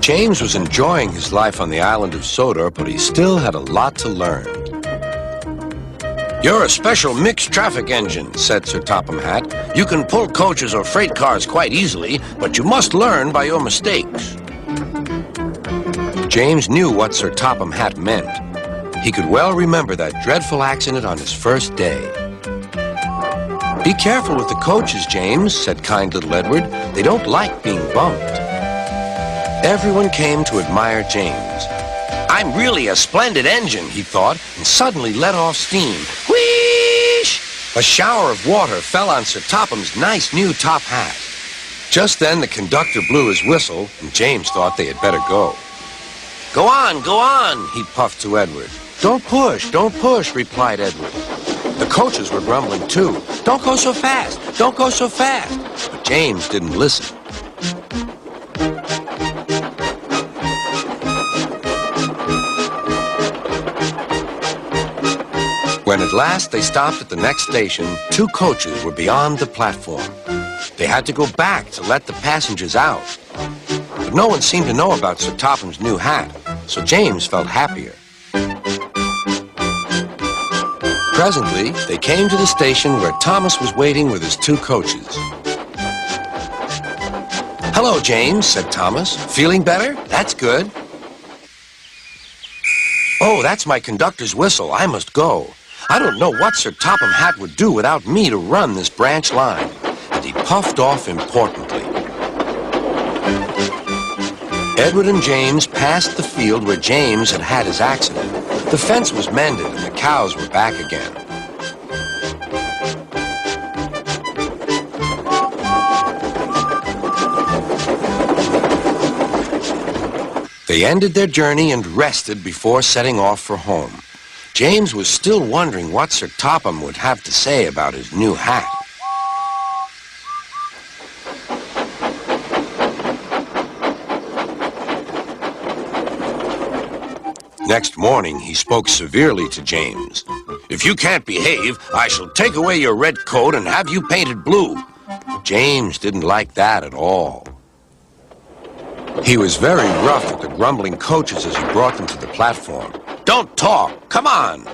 James was enjoying his life on the island of Sodor, but he still had a lot to learn. "You're a special mixed traffic engine," said Sir Topham Hatt. "You can pull coaches or freight cars quite easily, but you must learn by your mistakes." James knew what Sir Topham Hatt meant. He could well remember that dreadful accident on his first day. "Be careful with the coaches, James," said kind little Edward. "They don't like being bumped." Everyone came to admire James. "I'm really a splendid engine," he thought, and suddenly let off steam. Whoosh! A shower of water fell on Sir Topham's nice new top hat. Just then the conductor blew his whistle, and James thought they had better go. Go on, he puffed to Edward. Don't push, replied Edward. The coaches were grumbling too. Don't go so fast, don't go so fast. But James didn't listen. When at last they stopped at the next station, two coaches were beyond the platform. They had to go back to let the passengers out. But no one seemed to know about Sir Topham's new hat, so James felt happier. Presently, they came to the station where Thomas was waiting with his two coaches. Hello, James, said Thomas. Feeling better? That's good. Oh, that's my conductor's whistle. I must go. I don't know what Sir Topham Hatt would do without me to run this branch line. And he puffed off importantly. Edward and James passed the field where James had had his accident. The fence was mended and the cows were back again. They ended their journey and rested before setting off for home. James was still wondering what Sir Topham would have to say about his new hat. Next morning, he spoke severely to James. If you can't behave, I shall take away your red coat and have you painted blue. James didn't like that at all. He was very rough with the grumbling coaches as he brought them to the platform. Don't talk, come on.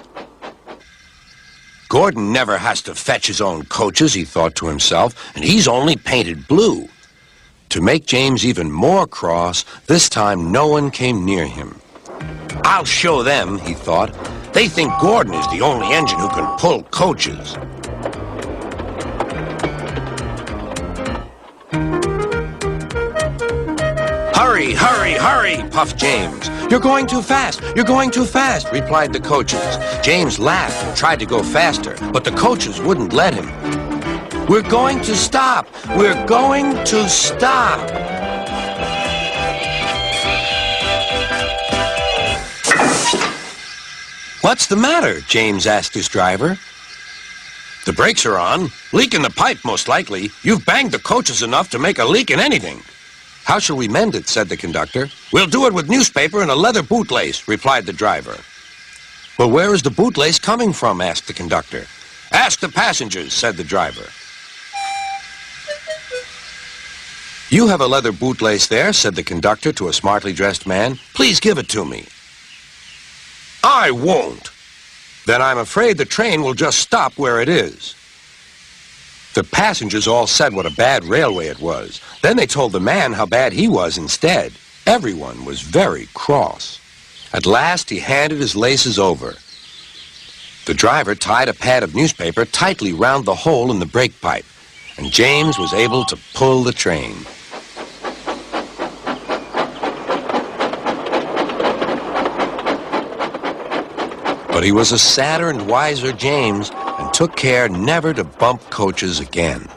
Gordon never has to fetch his own coaches, he thought to himself, and he's only painted blue. To make James even more cross, this time no one came near him. I'll show them, he thought. They think Gordon is the only engine who can pull coaches. Hurry, hurry, hurry, puffed James. You're going too fast, replied the coaches. James laughed and tried to go faster, but the coaches wouldn't let him. We're going to stop, we're going to stop. What's the matter? James asked his driver. The brakes are on. Leak in the pipe, most likely. You've banged the coaches enough to make a leak in anything. How shall we mend it? Said the conductor. We'll do it with newspaper and a leather bootlace, replied the driver. Well, where is the bootlace coming from? Asked the conductor. Ask the passengers, said the driver. You have a leather bootlace there, said the conductor to a smartly dressed man. Please give it to me. I won't. Then I'm afraid the train will just stop where it is. The passengers all said what a bad railway it was. Then they told the man how bad he was instead. Everyone was very cross. At last he handed his laces over. The driver tied a pad of newspaper tightly round the hole in the brake pipe, and James was able to pull the train. But he was a sadder and wiser James and took care never to bump coaches again.